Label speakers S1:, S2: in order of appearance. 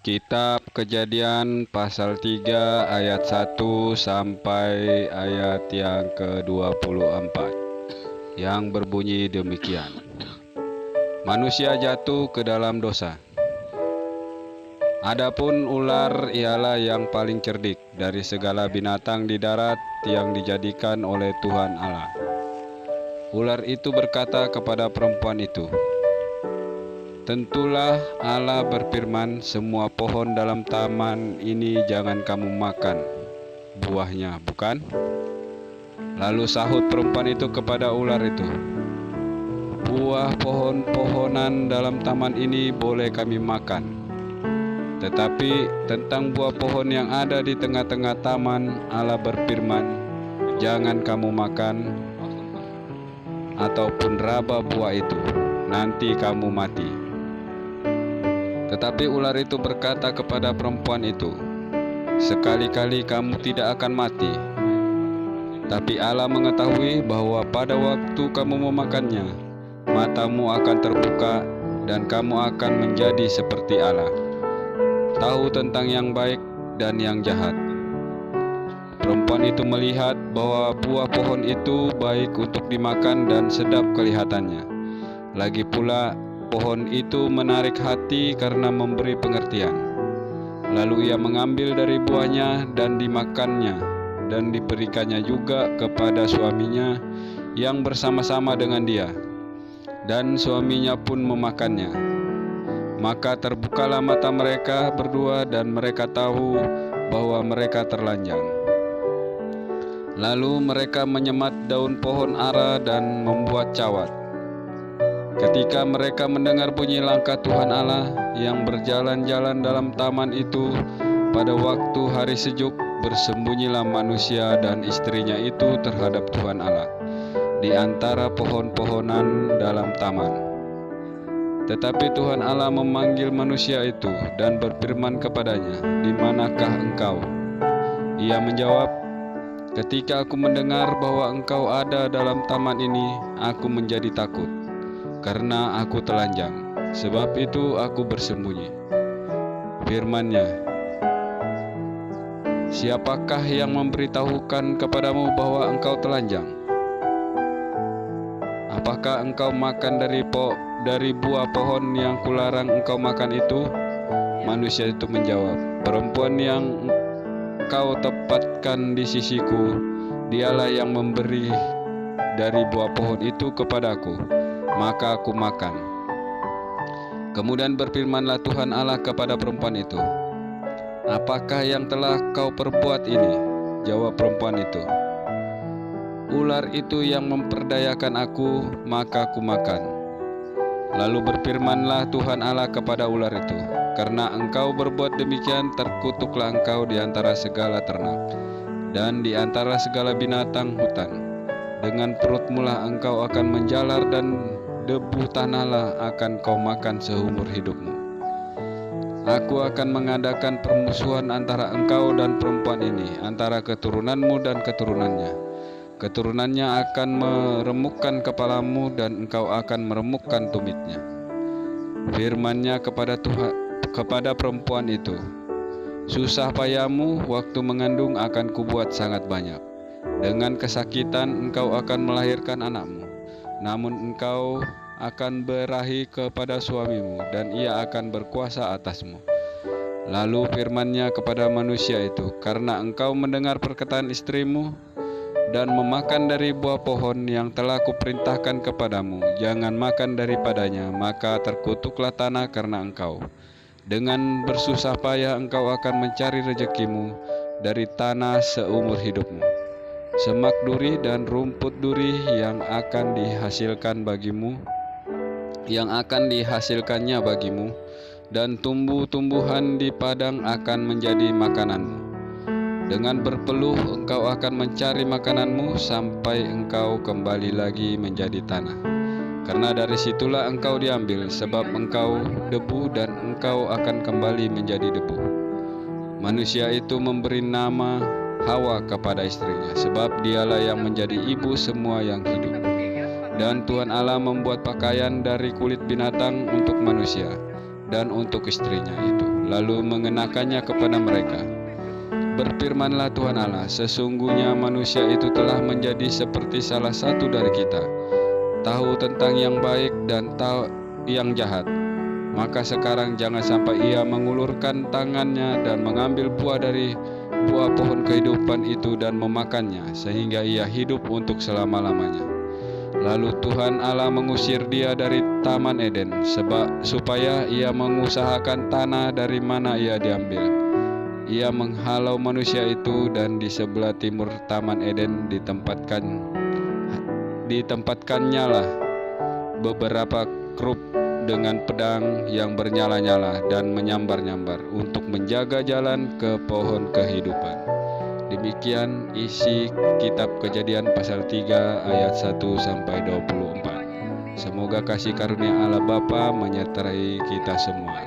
S1: Kitab Kejadian pasal 3 ayat 1 sampai ayat yang ke-24 yang berbunyi demikian. Manusia jatuh ke dalam dosa. Adapun ular ialah yang paling cerdik dari segala binatang di darat yang dijadikan oleh Tuhan Allah. Ular itu berkata kepada perempuan itu, "Tentulah Allah berfirman, semua pohon dalam taman ini jangan kamu makan buahnya, bukan?" Lalu sahut perempuan itu kepada ular itu, "Buah pohon-pohonan dalam taman ini boleh kami makan. Tetapi tentang buah pohon yang ada di tengah-tengah taman, Allah berfirman, jangan kamu makan ataupun raba buah itu, nanti kamu mati." Tetapi ular itu berkata kepada perempuan itu, "Sekali-kali kamu tidak akan mati. Tapi Allah mengetahui bahwa pada waktu kamu memakannya, matamu akan terbuka dan kamu akan menjadi seperti Allah, tahu tentang yang baik dan yang jahat." Perempuan itu melihat bahwa buah pohon itu baik untuk dimakan dan sedap kelihatannya. Lagi pula pohon itu menarik hati karena memberi pengertian. Lalu ia mengambil dari buahnya dan dimakannya, dan diberikannya juga kepada suaminya yang bersama-sama dengan dia. Dan suaminya pun memakannya. Maka terbukalah mata mereka berdua dan mereka tahu bahwa mereka terlanjang. Lalu mereka menyemat daun pohon ara dan membuat cawat. Ketika mereka mendengar bunyi langkah Tuhan Allah yang berjalan-jalan dalam taman itu pada waktu hari sejuk, bersembunyilah manusia dan istrinya itu terhadap Tuhan Allah di antara pohon-pohonan dalam taman. Tetapi Tuhan Allah memanggil manusia itu dan berfirman kepadanya, "Di manakah engkau?" Ia menjawab, "Ketika aku mendengar bahwa engkau ada dalam taman ini, aku menjadi takut, karena aku telanjang. Sebab itu aku bersembunyi." Firman-Nya, "Siapakah yang memberitahukan kepadamu bahwa engkau telanjang? Apakah engkau makan dari buah pohon yang kularang engkau makan itu?" Manusia itu menjawab, "Perempuan yang engkau tempatkan di sisiku, dialah yang memberi dari buah pohon itu kepadaku, maka aku makan." Kemudian berfirmanlah Tuhan Allah kepada perempuan itu, "Apakah yang telah kau perbuat ini?" Jawab perempuan itu, "Ular itu yang memperdayakan aku, maka aku makan." Lalu berfirmanlah Tuhan Allah kepada ular itu, "Karena engkau berbuat demikian, terkutuklah engkau di antara segala ternak dan di antara segala binatang hutan. Dengan perutmulah engkau akan menjalar dan debu tanahlah akan kau makan seumur hidupmu. Aku akan mengadakan permusuhan antara engkau dan perempuan ini, antara keturunanmu dan keturunannya. Keturunannya akan meremukkan kepalamu dan engkau akan meremukkan tumitnya." Firman-Nya kepada perempuan itu, "Susah payahmu waktu mengandung akan kubuat sangat banyak. Dengan kesakitan engkau akan melahirkan anakmu. Namun engkau akan berahi kepada suamimu dan ia akan berkuasa atasmu." Lalu firman-Nya kepada manusia itu, "Karena engkau mendengar perkataan istrimu dan memakan dari buah pohon yang telah kuperintahkan kepadamu, jangan makan daripadanya, maka terkutuklah tanah karena engkau. Dengan bersusah payah engkau akan mencari rezekimu dari tanah seumur hidupmu. Semak duri dan rumput duri yang akan dihasilkannya bagimu, dan tumbuh-tumbuhan di padang akan menjadi makananmu. Dengan berpeluh engkau akan mencari makananmu sampai engkau kembali lagi menjadi tanah. Karena dari situlah engkau diambil, sebab engkau debu dan engkau akan kembali menjadi debu." Manusia itu memberi nama Hawa kepada istrinya, sebab dialah yang menjadi ibu semua yang hidup. Dan Tuhan Allah membuat pakaian dari kulit binatang untuk manusia dan untuk istrinya itu. lalu mengenakannya kepada mereka. Berfirmanlah Tuhan Allah, sesungguhnya manusia itu telah menjadi seperti salah satu dari kita, tahu tentang yang baik dan tahu yang jahat. Maka sekarang jangan sampai ia mengulurkan tangannya dan mengambil buah dari buah pohon kehidupan itu dan memakannya, sehingga ia hidup untuk selama-lamanya. Lalu Tuhan Allah mengusir dia dari Taman Eden, supaya ia mengusahakan tanah dari mana ia diambil. Ia menghalau manusia itu, dan di sebelah timur Taman Eden ditempatkannya lah beberapa kerup dengan pedang yang bernyala-nyala dan menyambar-nyambar untuk menjaga jalan ke pohon kehidupan. Demikian isi kitab Kejadian pasal 3 ayat 1-24. Semoga kasih karunia Allah Bapa menyertai kita semua.